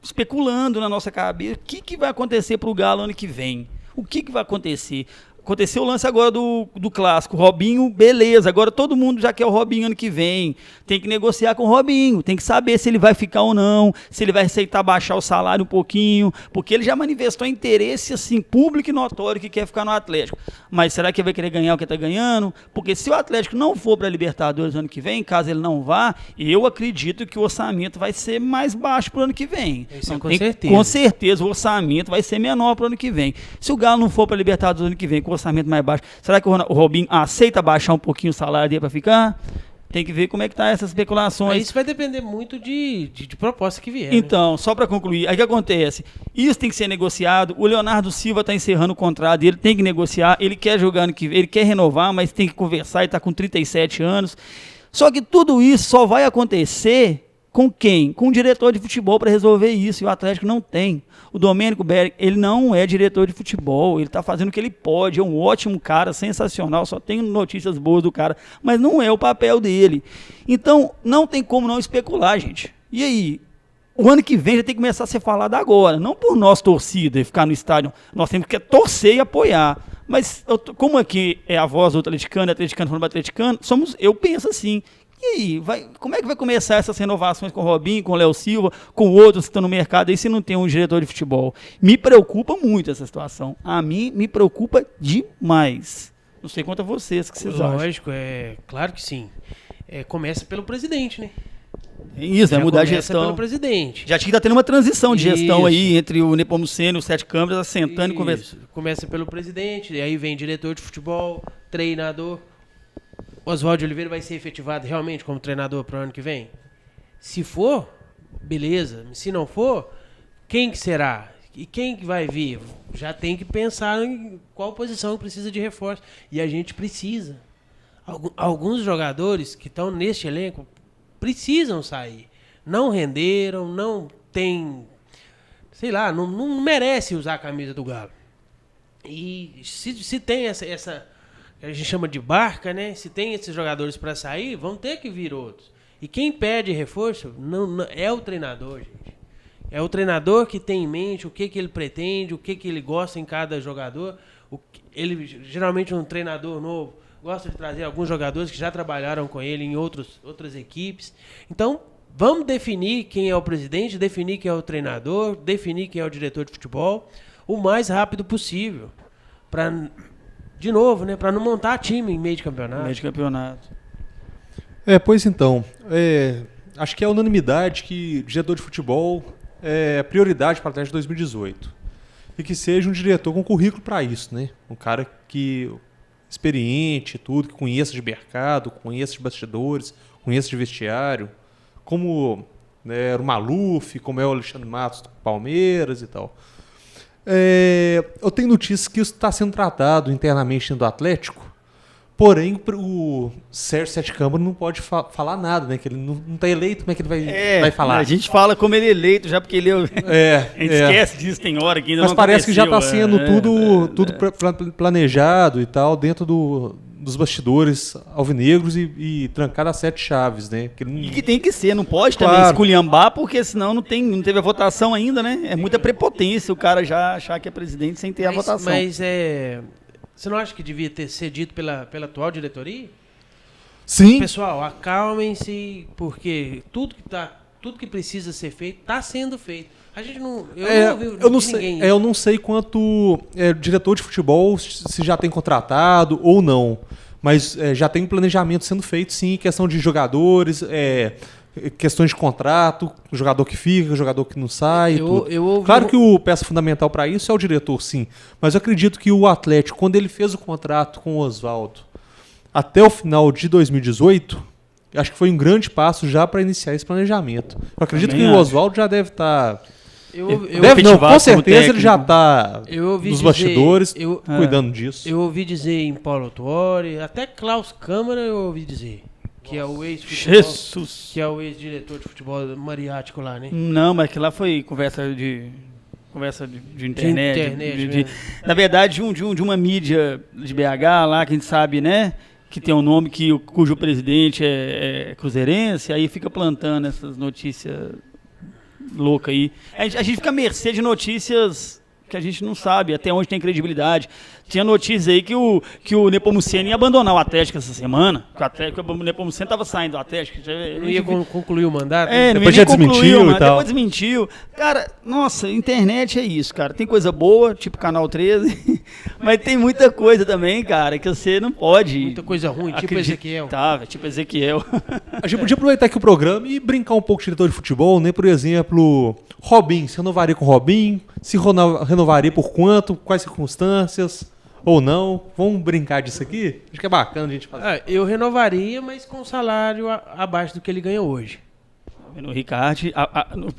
especulando na nossa cabeça o que vai acontecer para o Galo ano que vem. O que vai acontecer? Aconteceu o lance agora do clássico. Robinho, beleza. Agora todo mundo já quer o Robinho ano que vem. Tem que negociar com o Robinho. Tem que saber se ele vai ficar ou não. Se ele vai aceitar baixar o salário um pouquinho. Porque ele já manifestou interesse assim, público e notório que quer ficar no Atlético. Mas será que ele vai querer ganhar o que está ganhando? Porque se o Atlético não for para a Libertadores ano que vem, caso ele não vá, eu acredito que o orçamento vai ser mais baixo para o ano que vem. Isso então, com certeza. Com certeza o orçamento vai ser menor para o ano que vem. Se o Galo não for para a Libertadores ano que vem, com orçamento mais baixo, será que o Robinho aceita baixar um pouquinho o salário dele para ficar? Tem que ver como é que tá essas especulações. Aí isso vai depender muito de proposta que vier. Então, né? só para concluir, aí o que acontece? Isso tem que ser negociado. O Leonardo Silva está encerrando o contrato, ele tem que negociar, ele quer jogar ano que vem, ele quer renovar, mas tem que conversar, ele está com 37 anos. Só que tudo isso só vai acontecer com quem? Com o diretor de futebol para resolver isso, e o Atlético não tem. O Domênico Berg, ele não é diretor de futebol, ele está fazendo o que ele pode, é um ótimo cara, sensacional, só tenho notícias boas do cara, mas não é o papel dele. Então, não tem como não especular, gente. E aí? o ano que vem já tem que começar a ser falado agora, não por nós torcida e ficar no estádio. Nós temos que torcer e apoiar. Mas como aqui é a voz do atleticano falando do atleticano, eu penso assim. E aí, como é que vai começar essas renovações com o Robinho, com o Léo Silva, com outros que estão no mercado aí, se não tem um diretor de futebol? Me preocupa muito essa situação. A mim, me preocupa demais. Não sei quanto a vocês, o que vocês acham? Lógico, claro que sim. Começa pelo presidente, né? Isso, vai mudar a gestão. Pelo presidente. Já tinha que estar tendo uma transição de gestão aí entre o Nepomuceno e os 7 câmeras, assentando e conversando. Começa pelo presidente, e aí vem diretor de futebol, treinador. Oswaldo Oliveira vai ser efetivado realmente como treinador para o ano que vem? Se for, beleza. Se não for, quem que será? E quem que vai vir? Já tem que pensar em qual posição precisa de reforço. E a gente precisa. Alguns jogadores que estão neste elenco precisam sair. Não renderam, não tem... Sei lá, não merece usar a camisa do Galo. E se tem essa a gente chama de barca, né? Se tem esses jogadores para sair, vão ter que vir outros. E quem pede reforço não é o treinador, gente. É o treinador que tem em mente o que ele pretende, o que ele gosta em cada jogador. Ele, geralmente, um treinador novo gosta de trazer alguns jogadores que já trabalharam com ele em outras equipes. Então, vamos definir quem é o presidente, definir quem é o treinador, definir quem é o diretor de futebol o mais rápido possível. De novo, né? Para não montar time em meio de campeonato. Pois então. Acho que é unanimidade que diretor de futebol é prioridade para a Atlético de 2018. E que seja um diretor com currículo para isso, né? Um cara que experiente, tudo, que conheça de mercado, conheça de bastidores, conheça de vestiário, como era o Maluf, como é o Alexandre Matos do Palmeiras e tal. Eu tenho notícias que isso está sendo tratado internamente dentro do Atlético, porém o Sérgio Sete Câmara não pode falar nada, né? Que ele não está eleito, como é que ele vai falar? A gente fala como ele é eleito já, porque ele a gente esquece disso, tem hora que ainda mas não parece que já está sendo tudo é. planejado e tal, dentro dos bastidores alvinegros e trancar as 7 chaves, né? E que tem que ser, não pode também esculhambar, porque senão não teve a votação ainda, né? É muita prepotência o cara já achar que é presidente sem ter a votação. Mas você não acha que devia ser dito pela atual diretoria? Sim. Pessoal, acalmem-se, porque tudo que precisa ser feito está sendo feito. A gente não. Eu não sei quanto diretor de futebol se já tem contratado ou não, mas já tem um planejamento sendo feito, sim, questão de jogadores, questões de contrato, jogador que fica, jogador que não sai. Claro que o peça fundamental para isso é o diretor, sim, mas eu acredito que o Atlético, quando ele fez o contrato com o Oswaldo até o final de 2018, acho que foi um grande passo já para iniciar esse planejamento. Eu acredito que o Oswaldo já deve estar... com certeza ele já está nos bastidores cuidando disso. Eu ouvi dizer em Paulo Autuori, até Klaus Câmara eu ouvi dizer, que é o ex-futebol, que é o ex-diretor de futebol mariático lá, né? Não, mas que lá foi conversa de internet. Na verdade, de uma mídia de BH lá, que a gente sabe, né? Que tem um nome cujo presidente é cruzeirense, aí fica plantando essas notícias louca aí. A gente fica à mercê de notícias que a gente não sabe até onde tem credibilidade. Tinha notícias aí que o Nepomuceno ia abandonar o Atlético essa semana. Que o Nepomuceno estava saindo do Atlético. Não ia concluir o mandato? Depois já desmentiu e tal. Depois desmentiu. Cara, nossa, internet é isso, cara. Tem coisa boa, tipo Canal 13, mas tem muita coisa também, cara, que você não pode... Muita coisa ruim, tipo Ezequiel. Tipo Ezequiel. A gente podia aproveitar aqui o programa e brincar um pouco de diretor de futebol, né? Por exemplo, Robinho. Se renovaria com o Robinho? Se renovaria por quanto? Quais circunstâncias? Ou não? Vamos brincar disso aqui? Acho que é bacana a gente fazer. Eu renovaria, mas com salário abaixo do que ele ganha hoje. O Ricardo,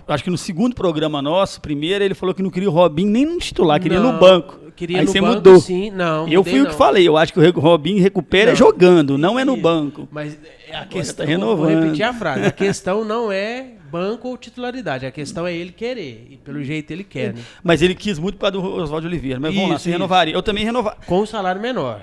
acho que no segundo programa nosso, primeiro, ele falou que não queria o Robinho nem no titular, queria no banco. Queria aí no você banco, mudou. Sim, não. Eu fui o que falei, eu acho que o Robinho recupera jogando, não é no banco. Mas a questão, tá renovando. Vou repetir a frase, a questão não é banco ou titularidade, a questão é ele querer, e pelo jeito ele quer, né? Mas ele quis muito para do Oswaldo Oliveira, mas vamos lá, você renovaria. Eu também renovaria. Com um salário menor.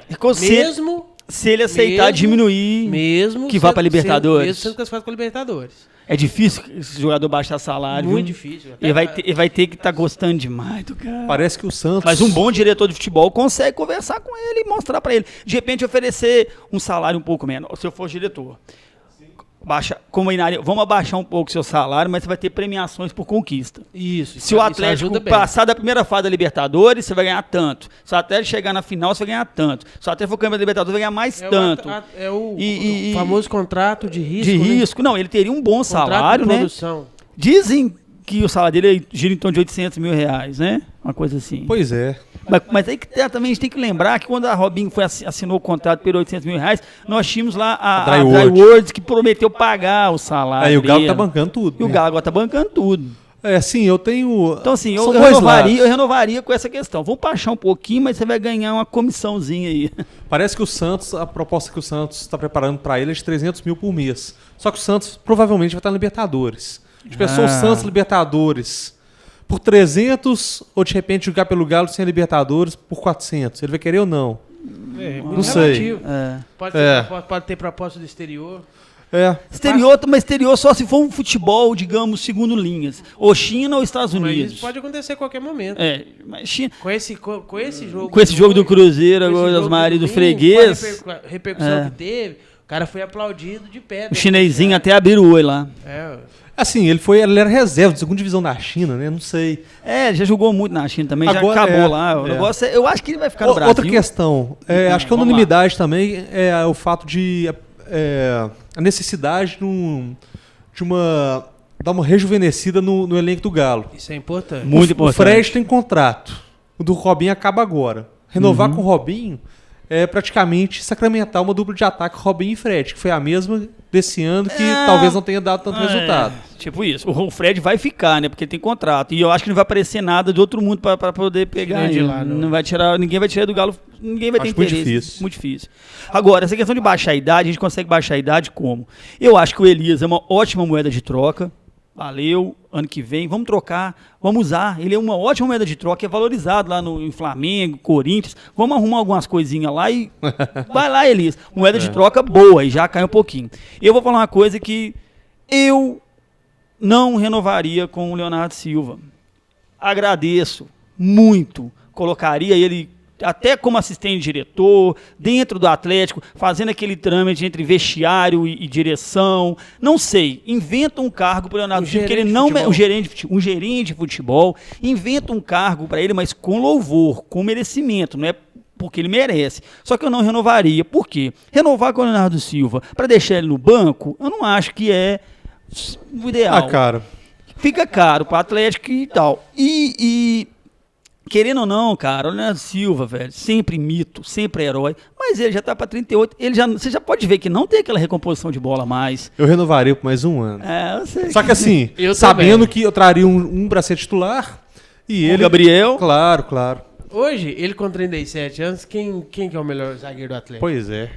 Se ele aceitar diminuir, mesmo que vá pra Libertadores. Mesmo sendo classificado com a Libertadores. É difícil esse jogador baixar salário. Muito viu? difícil. Ele vai ter que estar gostando demais do cara. Parece que o Santos... Mas um bom diretor de futebol consegue conversar com ele e mostrar pra ele. De repente oferecer um salário um pouco menor, se eu for diretor. Baixa, como aí na área, vamos abaixar um pouco o seu salário, mas você vai ter premiações por conquista. Isso. Se o Atlético passar da primeira fase da Libertadores, você vai ganhar tanto. Se o Atlético chegar na final, você vai ganhar tanto. Se o Atlético for campeão da Libertadores, vai ganhar mais tanto. É o famoso contrato de risco. De risco. Não, ele teria um bom salário, né? Produção. Dizem que o salário dele gira em torno de R$800 mil, né? Uma coisa assim. Pois é. Mas aí que também a gente tem que lembrar que quando a Robinho assinou o contrato por R$800 mil, nós tínhamos lá a Drywords que prometeu pagar o salário. Aí o Galo tá bancando tudo. E o Galo agora tá bancando tudo. É, sim, eu tenho... Então, assim, eu renovaria com essa questão. Vamos baixar um pouquinho, mas você vai ganhar uma comissãozinha aí. Parece que o Santos, a proposta que o Santos está preparando para ele é de 300 mil por mês. Só que o Santos provavelmente vai estar na Libertadores. De pessoa, o Santos Libertadores por 300 ou de repente jogar pelo Galo sem a Libertadores por 400. Ele vai querer ou não? Não sei. Pode ter proposta do exterior. Mas exterior só se for um futebol, digamos, segundo linhas. Ou China ou Estados Unidos. Mas isso pode acontecer a qualquer momento. Mas China... Com esse jogo... Com esse jogo do Cruzeiro, agora das Maria do Freguês... Com a repercussão que teve, o cara foi aplaudido de pé. O chinesinho até abriu o olho lá. Assim, ele era reserva de segunda divisão da China, né? Não sei. Já jogou muito na China também, agora, já acabou lá. O negócio eu acho que ele vai ficar no Brasil. Outra questão, acho que a unanimidade também é o fato de... a necessidade de dar uma rejuvenescida no elenco do Galo. Isso é importante. Muito importante. O Fred tem contrato. O do Robinho acaba agora. Renovar com o Robinho é praticamente sacramentar uma dupla de ataque Robinho e Fred, que foi a mesma desse ano que talvez não tenha dado tanto resultado. Tipo isso. O Fred vai ficar, né? Porque ele tem contrato. E eu acho que não vai aparecer nada de outro mundo para poder pegar ele. Não vai tirar, ninguém vai tirar do Galo. Ninguém vai ter interesse. Muito difícil. Muito difícil. Agora, essa questão de baixar a idade, a gente consegue baixar a idade como? Eu acho que o Elias é uma ótima moeda de troca. Valeu, ano que vem, vamos trocar, vamos usar. Ele é uma ótima moeda de troca, é valorizado lá no Flamengo, Corinthians. Vamos arrumar algumas coisinhas lá e vai lá, Elias. Moeda de troca boa, e já cai um pouquinho. Eu vou falar uma coisa que eu não renovaria com o Leonardo Silva. Agradeço muito, colocaria ele até como assistente diretor, dentro do Atlético, fazendo aquele trâmite entre vestiário e direção. Não sei, inventa um cargo para o Leonardo Silva, que ele não é um gerente de futebol, inventa um cargo para ele, mas com louvor, com merecimento, não é porque ele merece. Só que eu não renovaria. Por quê? Renovar com o Leonardo Silva para deixar ele no banco, eu não acho que é o ideal. Cara. Fica caro para o Atlético e tal. Querendo ou não, cara, o Leonardo Silva, velho, sempre mito, sempre herói, mas ele já tá pra 38, você já pode ver que não tem aquela recomposição de bola mais. Eu renovaria por mais um ano. Eu sei. Só que assim, sabendo que eu traria um pra ser titular, e ele... O Gabriel. Claro. Hoje, ele com 37 anos, quem que é o melhor zagueiro do Atlético? Pois é.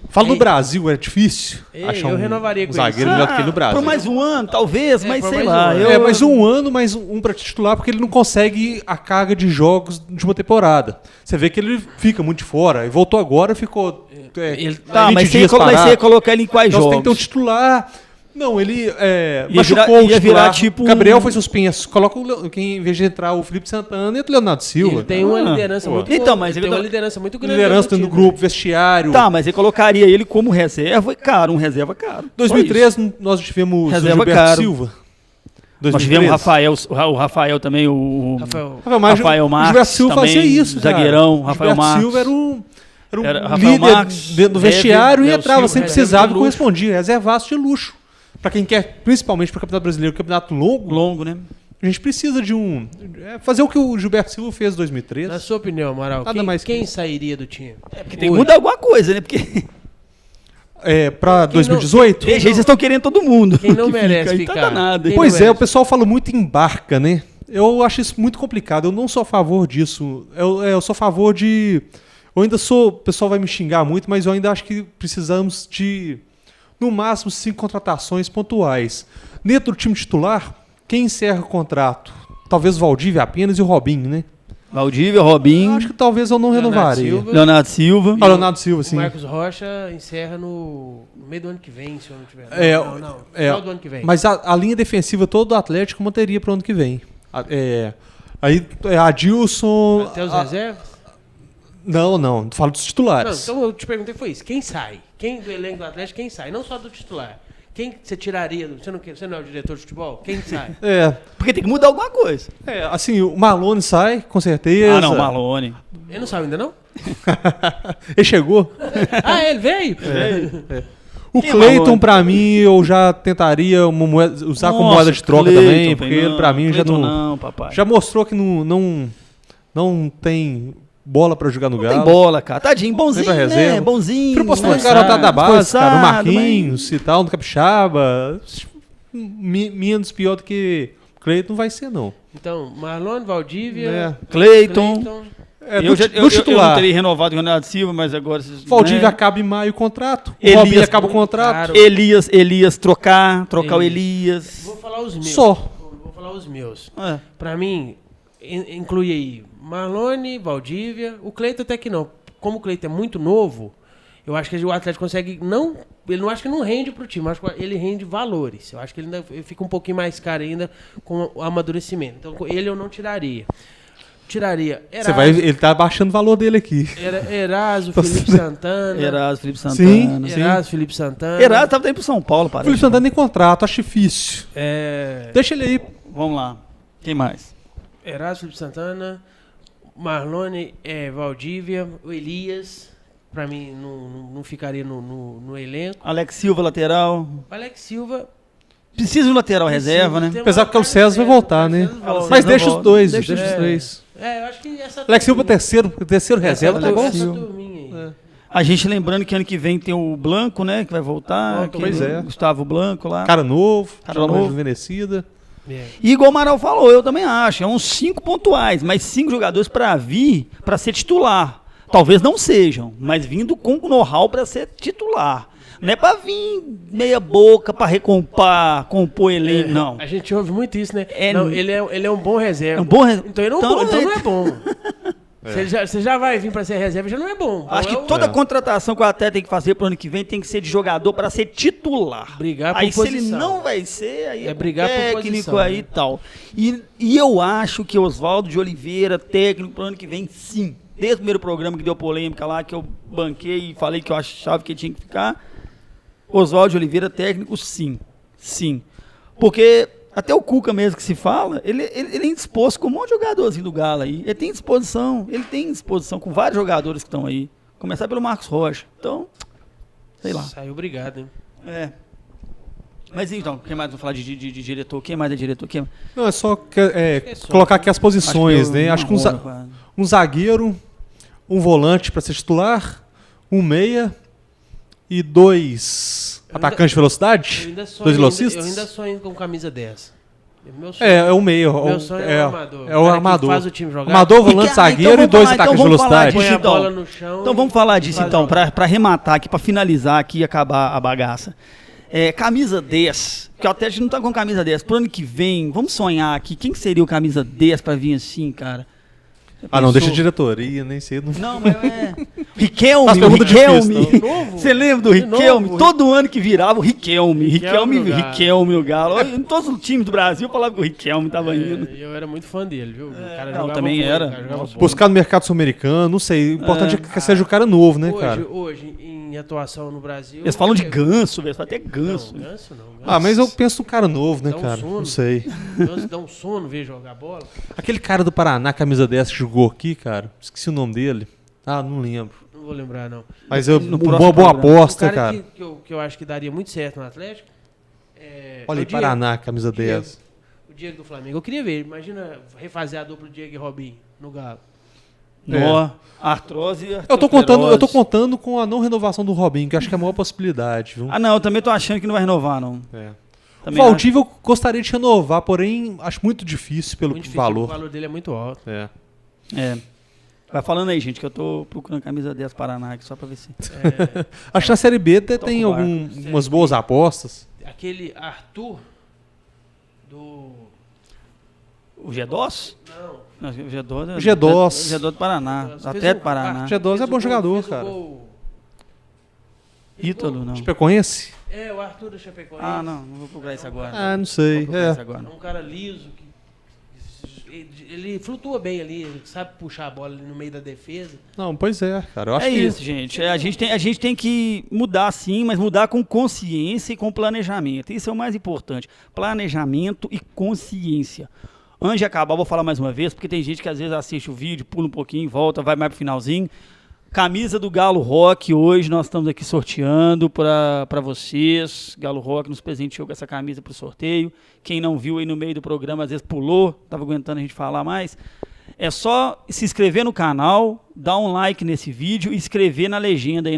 Fala no Brasil, é difícil achar eu renovaria com zagueiro melhor do que no Brasil. Por mais um ano, talvez, mas sei lá. Mais um ano, mais um pra titular, porque ele não consegue a carga de jogos de uma temporada. Você vê que ele fica muito de fora, e voltou agora, ficou 20 dias parado. Mas você ia colocar ele em quais jogos? Então você tem que ter um titular... Não, ele machucou o titular. Tipo Gabriel foi suspenso. Coloca em vez de entrar o Felipe Santana, entra o Leonardo Silva. Ele tem uma liderança muito grande. Então, mas ele tem uma liderança muito grande. Liderança dentro do grupo, vestiário. Tá, mas ele colocaria ele como reserva caro, um reserva caro. 2013 nós tivemos reserva o Gilberto caro. Silva. 2013. Nós tivemos o Rafael também, o Rafael Marques. O Gilberto Silva fazia isso, zagueirão, Rafael Marques. O Gilberto Silva era um Rafael líder Marques, do vestiário e entrava Silva, sem precisava e correspondia. Reservaço de luxo. Pra quem quer, principalmente pro Campeonato Brasileiro, campeonato longo, né? A gente precisa de fazer o que o Gilberto Silva fez em 2013. Na sua opinião, Amaral, quem sairia do time? Porque tem que mudar alguma coisa, né? Porque... Pra 2018? Vocês estão querendo todo mundo. Quem não merece ficar. Tá nada, pois é, o pessoal fala muito em barca, né? Eu acho isso muito complicado. Eu não sou a favor disso. Eu sou a favor de... Eu ainda sou... O pessoal vai me xingar muito, mas eu ainda acho que precisamos de... No máximo 5 contratações pontuais. Dentro do time titular, quem encerra o contrato? Talvez o Valdívia apenas e o Robinho, né? Valdívia, Robinho, Acho que talvez eu não Leonardo renovaria. Silva. Leonardo Silva. Ah, Leonardo Silva, O sim. Marcos Rocha encerra no meio do ano que vem, se eu não tiver. Não. Final do ano que vem. Mas a linha defensiva todo do Atlético manteria para o ano que vem. Aí Adilson. Até os reservas? Não, falo dos Não, titulares. então eu te perguntei foi isso. Quem sai? Quem do elenco do Atlético, quem sai? Não só do titular. Quem você tiraria? Você não é o diretor de futebol? Quem sai? Porque tem que mudar alguma coisa. Assim, o Malone sai, com certeza. Ah, não, Malone. Ele não saiu ainda, não? Ele chegou. Ah, ele veio? O Quem é Cleiton, Malone? pra mim, eu já tentaria usar como moeda de troca Cleiton, também, porque falei, ele, pra mim, já Cleiton não. não, papai. Já mostrou que não tem bola pra jogar no Não Galo. tem bola, cara. Tadinho, bonzinho, Sempre pra né? reserva. Bonzinho. Prefiro postar um né? garotado da base, cara. O Esforçado, Marquinhos e tal, no Capixaba. Menos pior do que Cleiton não vai ser, não. Então, Marlon, Valdívia, Cleiton. Eu não titular. teria renovado o Renato Silva, mas agora... Valdívia né? acaba em maio o contrato. O Elias, Robinho acaba o contrato. Claro. Elias trocar o Elias. Vou falar os meus. Só. Vou falar os meus. É. Pra mim, inclui aí Marlone, Valdívia. O Cleiton até que não. Como o Cleiton é muito novo, eu acho que o Atlético consegue não... Ele não acho que não rende pro time, eu acho que ele rende valores. Eu acho que ele ainda fica um pouquinho mais caro ainda com o amadurecimento. Então ele eu não tiraria. Tiraria Eraso, Ele tá baixando o valor dele aqui. Eraso, Felipe Santana. Eraso, Felipe Sim. Santana. Eraso, Felipe Santana. Eraso tava indo pro São Paulo, O parece. Felipe Santana em contrato, acho difícil. Deixa ele aí. Vamos lá. Quem mais? Eraso, Felipe Santana, Marlone, Valdívia, o Elias, pra mim não ficaria no elenco. Alex Silva, lateral. O Alex Silva... Precisa de um lateral reserva, né? Tem Apesar uma que o Carlos César vai voltar, né? Carlos César volta. Mas não deixa os volta. dois, Deixa deixa os três. eu acho que essa... Alex Silva terceiro reserva, tá bom? Essa turminha aí. A gente lembrando que ano que vem tem o Blanco, né? Que vai voltar. Volta, pois é. Gustavo Blanco lá. Cara novo, Cara joga novo. rejuvenescida. E igual o Amaral falou, eu também acho. É uns 5 pontuais, mas 5 jogadores pra vir, pra ser titular. Talvez não sejam, mas vindo com know-how pra ser titular. Não é pra vir meia boca pra compor elenco, não. A gente ouve muito isso, né? É- Não, ele é um bom reserva. É um bom reserva. Então ele não, Então, então é- não é bom. Você já vai vir pra ser reserva, já não é bom. Acho que toda contratação que o Atlético tem que fazer pro ano que vem tem que ser de jogador para ser titular. Brigar por aí se ele posição. não vai ser, aí É brigar por técnico posição, aí né? e tal. E eu acho que Oswaldo de Oliveira, técnico pro ano que vem, sim. Desde o primeiro programa que deu polêmica lá, que eu banquei e falei que eu achava que tinha que ficar, Oswaldo de Oliveira, técnico, sim. Sim. Porque até o Cuca mesmo que se fala, ele é indisposto com um monte de jogadorzinho do Galo aí. Ele tem disposição com vários jogadores que estão aí. Começar pelo Marcos Rocha. Então, sei lá. Saiu obrigado, hein? É. Mas então, quem mais vai falar de diretor? Quem mais é diretor? Quem... Não, é só, só. colocar aqui as posições, né? Acho que um um zagueiro, um volante pra ser titular, um meia e dois atacantes de Eu velocidade, ainda sonho, dois eu velocistas. ainda sonho com camisa 10. Meu sonho, É o meia. meu sonho é o armador. É o cara que armador. faz o time jogar. Armador, volante, zagueiro e dois atacantes de vamos falar velocidade. disso, Põe a então. bola no chão. Então vamos e falar disso faz então, jogar. pra arrematar aqui, pra finalizar aqui e acabar a bagaça. Camisa 10, que o Atlético não tá com camisa 10. Pro ano que vem, vamos sonhar aqui, quem que seria o camisa 10 pra vir assim, cara? Já Ah, não, pensou? deixa a diretoria, nem sei. Não, mas Riquelme, Faz o pergunta Riquelme. difícil, novo? Você lembra do De Riquelme? novo. Todo ano que virava o Riquelme Riquelme no Galo. Em todos os times do Brasil falava que o Riquelme tava indo. Eu era muito fã dele, viu? O cara não, jogava também bola, era. o cara jogava bola. Buscar no mercado sul-americano, não sei. O importante é que seja o cara novo, né, cara? Hoje, em atuação no Brasil... Eles falam de Ganso, velho. Até Ganso. Não, Ganso não. Ganso. Ah, mas eu penso no cara novo, né, Dá um cara? sono. Não sei. Ganso dá um sono ver jogar bola. Aquele cara do Paraná, camisa 10, que jogou aqui, cara. Esqueci o nome dele. Ah, não lembro. Não vou lembrar, não. Mas No uma próximo boa programa. aposta, Um cara cara. que eu acho que daria muito certo no Atlético Olha é aí, o Diego. Paraná, camisa 10. O Diego do Flamengo. Eu queria ver. Imagina refazer a dupla Diego e Robinho no Galo. Nó, artrose e Eu tô contando com a não renovação do Robinho, que acho que é a maior possibilidade, viu? Ah, não, eu também tô achando que não vai renovar, não. É. O Também acho. Valdívia eu gostaria de renovar, porém acho muito difícil pelo Muito difícil, O valor. valor dele é muito alto. É. É. Vai falando aí, gente, que eu tô procurando camisa 10 Paraná aqui só pra ver se. Acho que na Série B até Toca tem o barco. algumas boas apostas. Aquele Arthur do... O G-DOS? Não, o G-DOS é O G-DOS. o G-DOS do Paraná, Fez até do um- Paraná. o G-DOS é bom jogador, fez o cara. gol. Ítalo, não. Chapecoense? É, o Arthur da Chapecoense. Ah, não vou procurar isso agora. Ah, não sei. Vou procurar isso É. agora, É não. um cara liso, ele flutua bem ali, ele sabe puxar a bola ali no meio da defesa. Não, pois é, cara. Eu acho É que isso, gente. A gente tem que mudar sim, mas mudar com consciência e com planejamento. Isso é o mais importante. Planejamento e consciência. Antes de acabar, eu vou falar mais uma vez, porque tem gente que às vezes assiste o vídeo, pula um pouquinho, volta, vai mais pro finalzinho. Camisa do Galo Rock, hoje nós estamos aqui sorteando para vocês. Galo Rock nos presenteou com essa camisa para o sorteio. Quem não viu aí no meio do programa, às vezes pulou, estava aguentando a gente falar mais. É só se inscrever no canal, dar um like nesse vídeo e escrever na legenda aí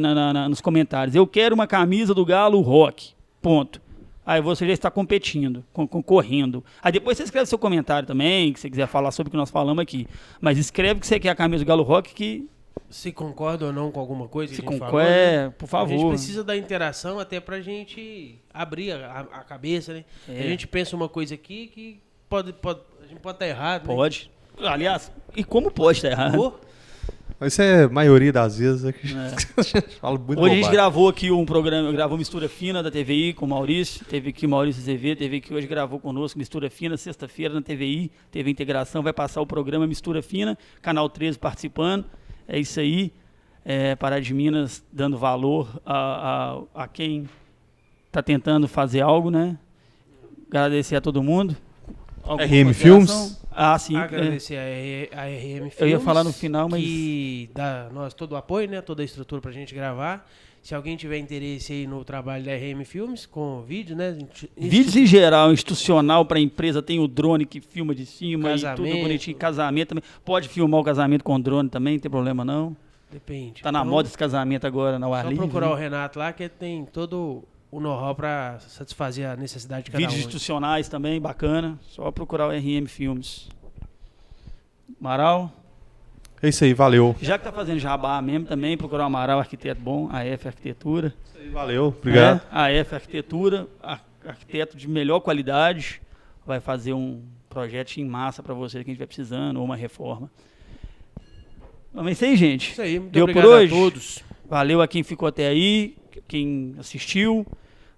nos comentários. Eu quero uma camisa do Galo Rock, ponto. Aí você já está competindo, concorrendo. Aí depois você escreve seu comentário também, que você quiser falar sobre o que nós falamos aqui. Mas escreve que você quer a camisa do Galo Rock, que Se concorda ou não com alguma coisa se que a gente concorda, falou, né? por A favor. gente precisa da interação até pra gente abrir a cabeça, né? É. A gente pensa uma coisa aqui que a gente pode estar errado, né? Pode. Aliás, e como pode estar errado? Pô, Mas isso é a maioria das vezes. É que a gente fala muito Hoje a gente bobagem. gravou aqui um programa, gravou Mistura Fina da TVI com o Maurício, teve aqui o Maurício Azevedo, teve aqui hoje gravou conosco Mistura Fina, sexta-feira na TVI, teve Integração, vai passar o programa Mistura Fina, Canal 13 participando, é isso aí, Pará de Minas dando valor a quem está tentando fazer algo, né? Agradecer a todo mundo. Alguma RM consideração? Filmes? Ah, sim. agradecer a RM Filmes. Eu ia falar no final, mas- Que dá nós todo o apoio, né? Toda a estrutura pra gente gravar. Se alguém tiver interesse aí no trabalho da RM Filmes, com vídeo, né? Vídeos em geral, institucional para empresa, tem o drone que filma de cima e tudo Casamento. bonitinho. Casamento também. Pode filmar o casamento com drone também, não tem problema não. Depende. Tá na Então, moda esse casamento agora, no ar Só livre. procurar o né? Renato lá, que ele tem todo o know-how pra satisfazer a necessidade de cada Vídeos um. institucionais também, bacana. Só procurar o RM Filmes. Amaral. É isso aí, valeu. Já que tá fazendo jabá mesmo também, procurar o Amaral, arquiteto bom, AF Arquitetura. Isso aí, valeu, obrigado. AF Arquitetura, arquiteto de melhor qualidade, vai fazer um projeto em massa para você que a gente vai precisando, ou uma reforma. Mas é isso aí, gente. Isso aí, muito Deu obrigado por hoje? a todos. Valeu a quem ficou até aí, quem assistiu.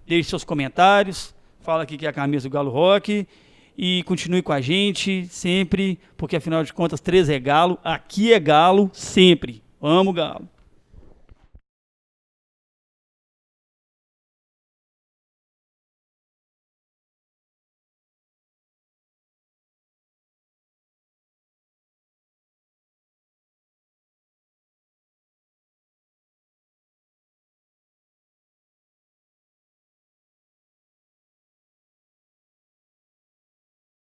Deixe seus comentários. Fala aqui que é a camisa do Galo Rock. E continue com a gente sempre, porque afinal de contas, 3 é Galo. Aqui é Galo sempre. Amo Galo.